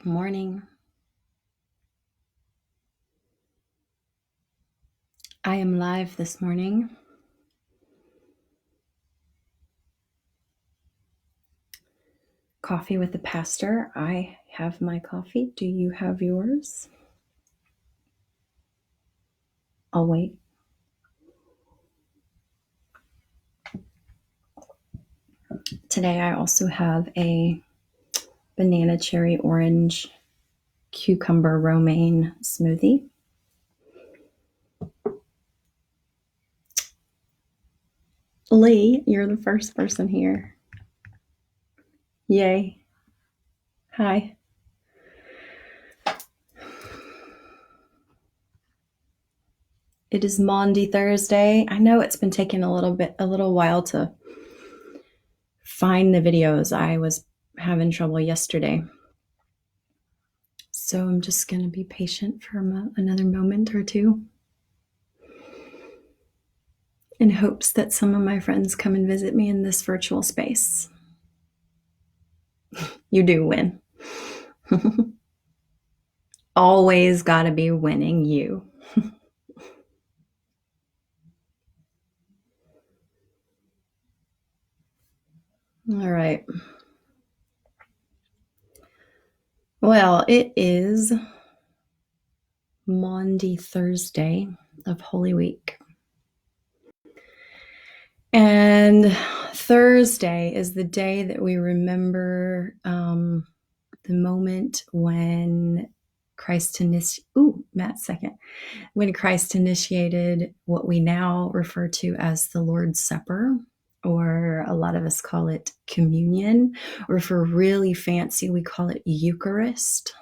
Morning. I am live this morning. Coffee with the pastor. I have my coffee. Do you have yours? I'll wait. Today I also have a banana, cherry, orange, cucumber, romaine smoothie. Lee, you're the first person here. Yay. Hi. It is Maundy Thursday. I know it's been taking a little while to find the videos. I was having trouble yesterday. So I'm just going to be patient for another moment or two in hopes that some of my friends come and visit me in this virtual space. You do win. Always got to be winning you. All right. Well, it is Maundy Thursday of Holy Week. And Thursday is the day that we remember the moment when when Christ initiated what we now refer to as the Lord's Supper, or a lot of us call it communion, or if we're really fancy, we call it Eucharist.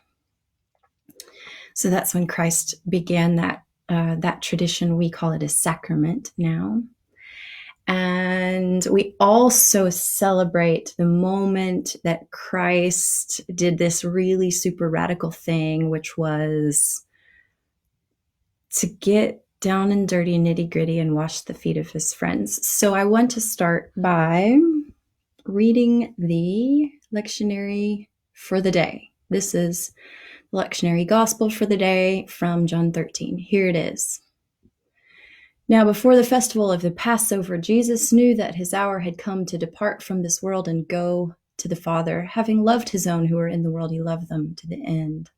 So that's when Christ began that tradition. We call it a sacrament now. And we also celebrate the moment that Christ did this really super radical thing, which was to get down and dirty, nitty gritty, and wash the feet of his friends. So I want to start by reading the lectionary for the day. This is the lectionary gospel for the day from John 13. Here it is. Now, before the festival of the Passover, Jesus knew that his hour had come to depart from this world and go to the Father. Having loved his own who were in the world, he loved them to the end.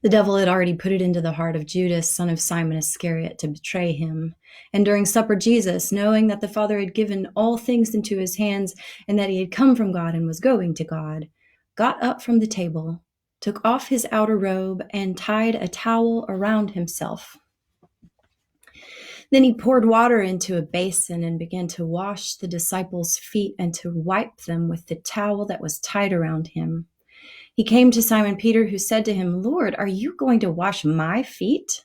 The devil had already put it into the heart of Judas, son of Simon Iscariot, to betray him. And during supper, Jesus, knowing that the Father had given all things into his hands and that he had come from God and was going to God, got up from the table, took off his outer robe, and tied a towel around himself. Then he poured water into a basin and began to wash the disciples' feet and to wipe them with the towel that was tied around him. He came to Simon Peter, who said to him, "Lord, are you going to wash my feet?"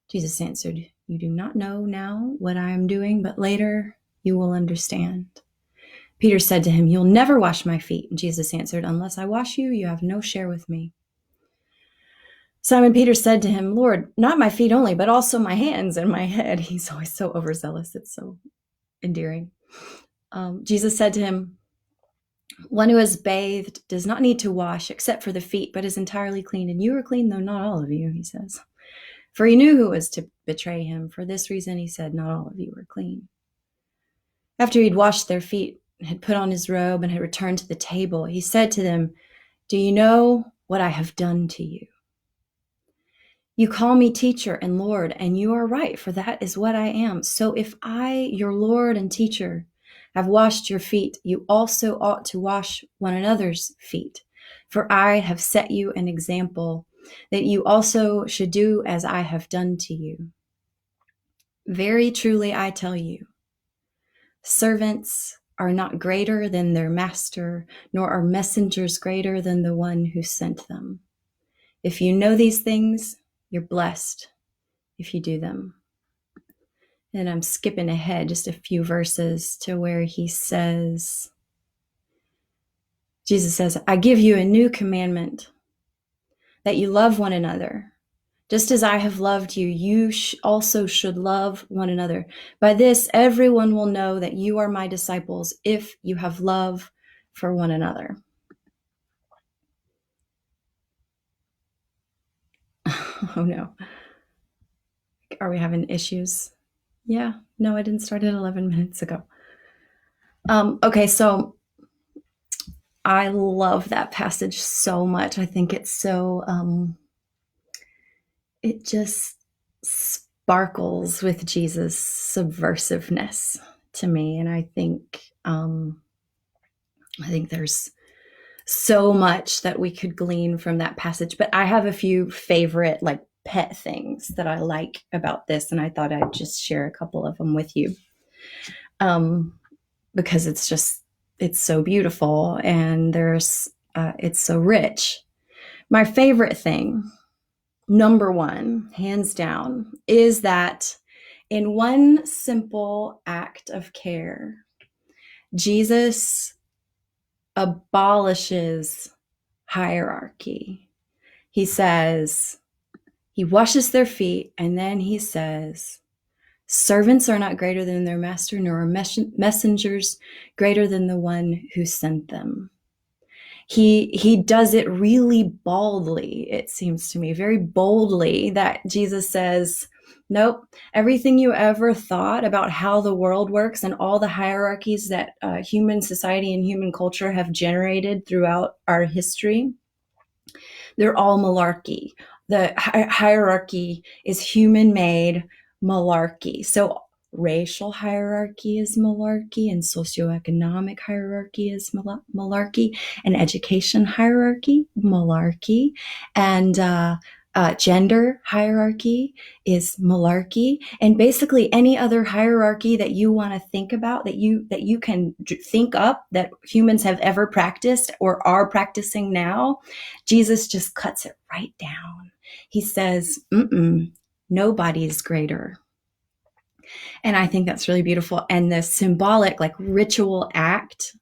Jesus answered, "You do not know now what I am doing, but later you will understand." Peter said to him, "You'll never wash my feet." And Jesus answered, "Unless I wash you, you have no share with me." Simon Peter said to him, "Lord, not my feet only, but also my hands and my head." He's always so overzealous. It's so endearing. Jesus said to him, "One who has bathed does not need to wash except for the feet, but is entirely clean. And you are clean, though not all of you," he says. For he knew who was to betray him. For this reason, he said, "Not all of you are clean." After he'd washed their feet, had put on his robe, and had returned to the table, he said to them, "Do you know what I have done to you? You call me teacher and Lord, and you are right, for that is what I am. So if I, your Lord and teacher, have washed your feet, you also ought to wash one another's feet. For I have set you an example that you also should do as I have done to you. Very truly I tell you, servants are not greater than their master, nor are messengers greater than the one who sent them. If you know these things, you're blessed if you do them." And I'm skipping ahead just a few verses to where Jesus says, "I give you a new commandment, that you love one another. Just as I have loved you, you also should love one another. By this, everyone will know that you are my disciples if you have love for one another." Oh no. Are we having issues? Yeah. No, I didn't start it 11 minutes ago. Okay, so I love that passage so much. I think it's so, it just sparkles with Jesus' subversiveness to me. And I think there's so much that we could glean from that passage. But I have a few favorite, like, pet things that I like about this, and I thought I'd just share a couple of them with you. Because it's so beautiful, and it's so rich. My favorite thing, number one, hands down, is that in one simple act of care, Jesus abolishes hierarchy. He says, he washes their feet, and then he says, servants are not greater than their master, nor are messengers greater than the one who sent them. He does it really baldly, it seems to me, very boldly, that Jesus says, nope, everything you ever thought about how the world works and all the hierarchies that human society and human culture have generated throughout our history, they're all malarkey. The hierarchy is human-made malarkey. So racial hierarchy is malarkey, and socioeconomic hierarchy is malarkey, and education hierarchy, malarkey, and gender hierarchy is malarkey, and basically any other hierarchy that you want to think about, that you can think up, that humans have ever practiced or are practicing now, Jesus just cuts it right down. He says, nobody is greater. And I think that's really beautiful. And the symbolic, like, ritual act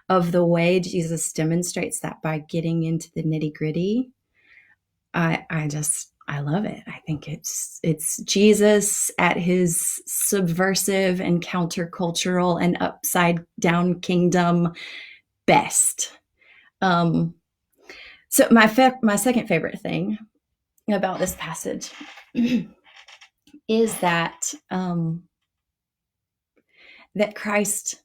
of the way Jesus demonstrates that by getting into the nitty gritty, I love it. I think it's Jesus at his subversive and countercultural and upside down kingdom best. So my second favorite thing about this passage is that that Christ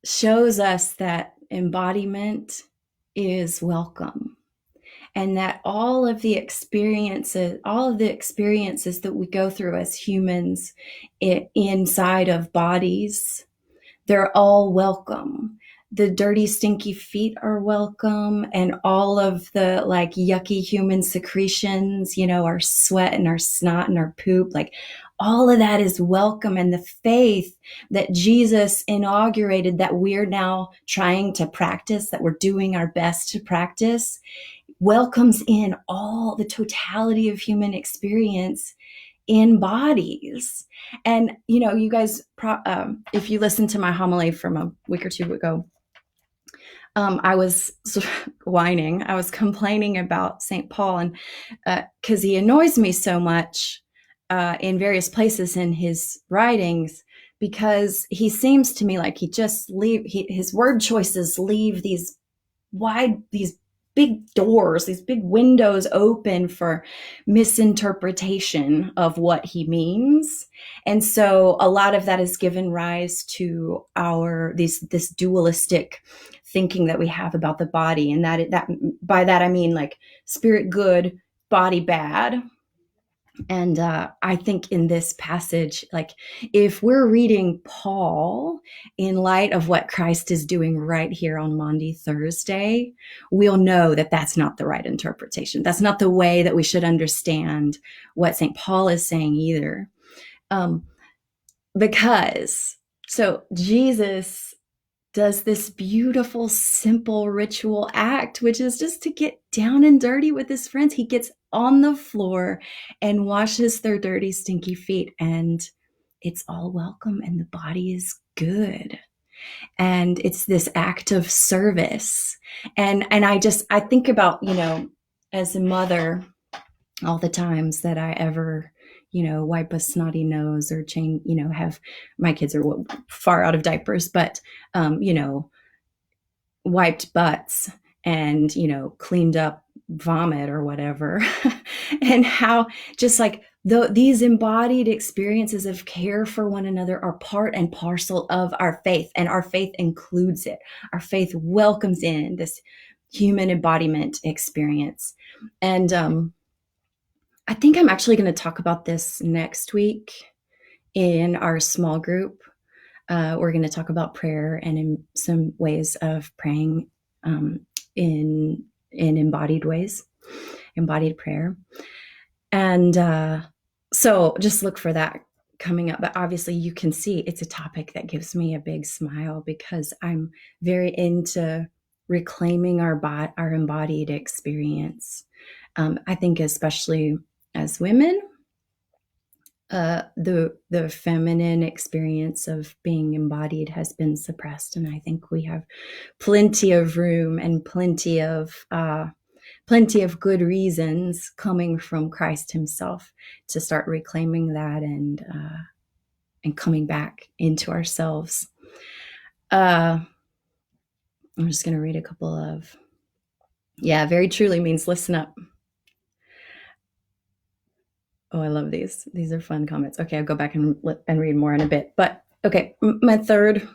shows us that embodiment is welcome, and that all of the experiences that we go through as humans inside of bodies, they're all welcome. The dirty, stinky feet are welcome, and all of the, like, yucky human secretions, our sweat and our snot and our poop, like, all of that is welcome. And the faith that Jesus inaugurated, that we're now trying to practice, that we're doing our best to practice, welcomes in all the totality of human experience in bodies. And, you guys, if you listened to my homily from a week or two ago, I was whining. I was complaining about St. Paul, and because he annoys me so much in various places in his writings, because he seems to me like he just his word choices leave these big doors, these big windows open for misinterpretation of what he means. And so a lot of that has given rise to this dualistic thinking that we have about the body, and that by that I mean, like, spirit good, body bad. And I think in this passage, like, if we're reading Paul in light of what Christ is doing right here on Maundy Thursday, we'll know that that's not the right interpretation. That's not the way that we should understand what St. Paul is saying either. Because Jesus does this beautiful, simple ritual act, which is just to get down and dirty with his friends. He gets on the floor and washes their dirty, stinky feet, and it's all welcome, and the body is good. And it's this act of service. And I think about, as a mother, all the times that I ever, wipe a snotty nose or change, have, my kids are far out of diapers, but, wiped butts and, cleaned up vomit or whatever. And how just like these embodied experiences of care for one another are part and parcel of our faith, and our faith includes it. Our faith welcomes in this human embodiment experience. And I think I'm actually going to talk about this next week in our small group. We're going to talk about prayer and in some ways of praying in embodied ways, embodied prayer. And so just look for that coming up. But obviously you can see it's a topic that gives me a big smile, because I'm very into reclaiming our embodied experience. I think especially as women, the feminine experience of being embodied has been suppressed, and I think we have plenty of room and plenty of good reasons coming from Christ Himself to start reclaiming that and coming back into ourselves. I'm just going to read a couple of, very truly means listen up. Oh, I love these. These are fun comments. Okay, I'll go back and read more in a bit. But okay, my third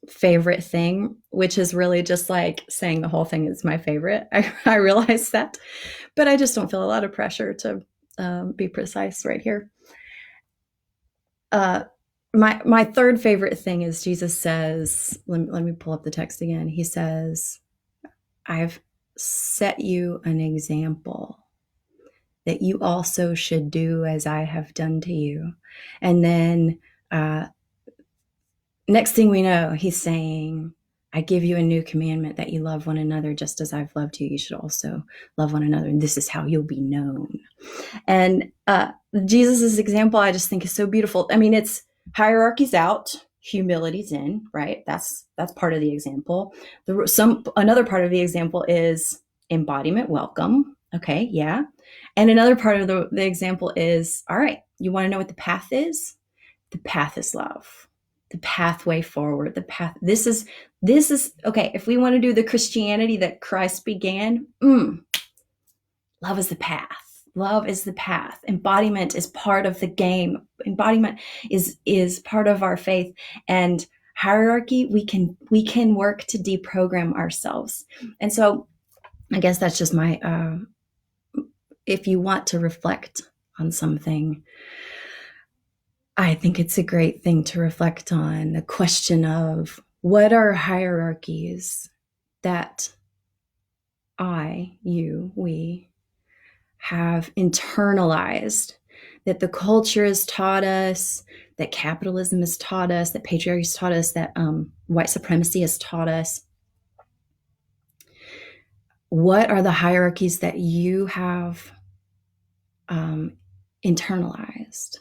favorite thing, which is really just like saying the whole thing is my favorite. I realize that, but I just don't feel a lot of pressure to be precise right here. My third favorite thing is Jesus says, let me pull up the text again. He says, I've set you an example that you also should do as I have done to you. And then next thing we know, he's saying, I give you a new commandment, that you love one another just as I've loved you. You should also love one another. And this is how you'll be known. And Jesus's example, I just think is so beautiful. I mean, it's hierarchy's out, humility's in, right? That's part of the example. Another part of the example is embodiment, welcome. Okay, yeah. And another part of the example is, all right, you want to know what the path is? The path is love. The pathway forward, the path. This is okay. If we want to do the Christianity that Christ began, love is the path. Love is the path. Embodiment is part of the game. Embodiment is part of our faith. And hierarchy, we can work to deprogram ourselves. And so I guess that's just my, if you want to reflect on something, I think it's a great thing to reflect on the question of, what are hierarchies that we have internalized, that the culture has taught us, that capitalism has taught us, that patriarchy has taught us, that white supremacy has taught us? What are the hierarchies that you have internalized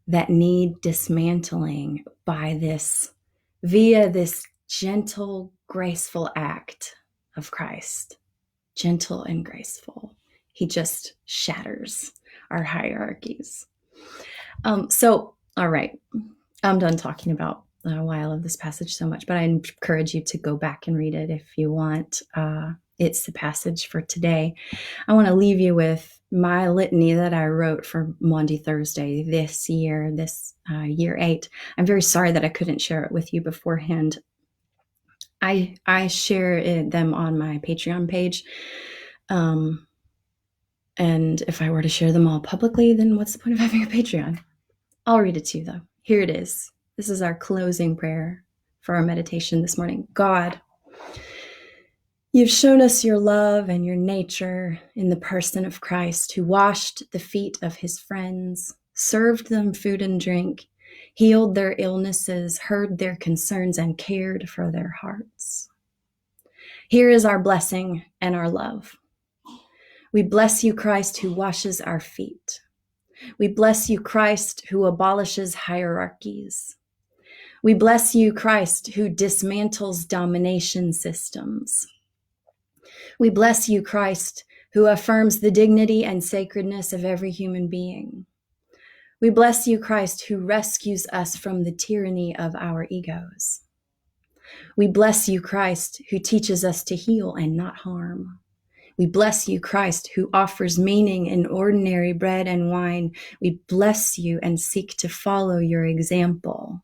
that need dismantling via this gentle, graceful act of Christ? Gentle and graceful. He just shatters our hierarchies. So, all right, I'm done talking about why I love this passage so much, but I encourage you to go back and read it if you want. It's the passage for today. I want to leave you with my litany that I wrote for Maundy Thursday this year, year 8. I'm very sorry that I couldn't share it with you beforehand. I share them on my Patreon page. And if I were to share them all publicly, then what's the point of having a Patreon? I'll read it to you, though. Here it is. This is our closing prayer for our meditation this morning. God, you've shown us your love and your nature in the person of Christ, who washed the feet of his friends, served them food and drink, healed their illnesses, heard their concerns, and cared for their hearts. Here is our blessing and our love. We bless you, Christ, who washes our feet. We bless you, Christ, who abolishes hierarchies. We bless you, Christ, who dismantles domination systems. We bless you, Christ, who affirms the dignity and sacredness of every human being. We bless you, Christ, who rescues us from the tyranny of our egos. We bless you, Christ, who teaches us to heal and not harm. We bless you, Christ, who offers meaning in ordinary bread and wine. We bless you and seek to follow your example.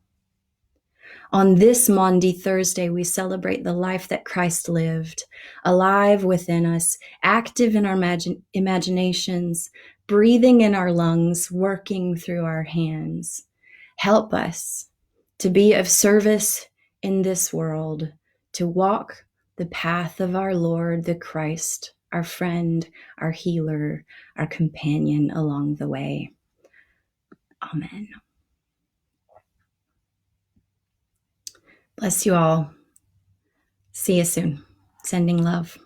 On this Maundy Thursday, we celebrate the life that Christ lived, alive within us, active in our imaginations, breathing in our lungs, working through our hands. Help us to be of service in this world, to walk the path of our Lord, the Christ, our friend, our healer, our companion along the way. Amen. Bless you all. See you soon. Sending love.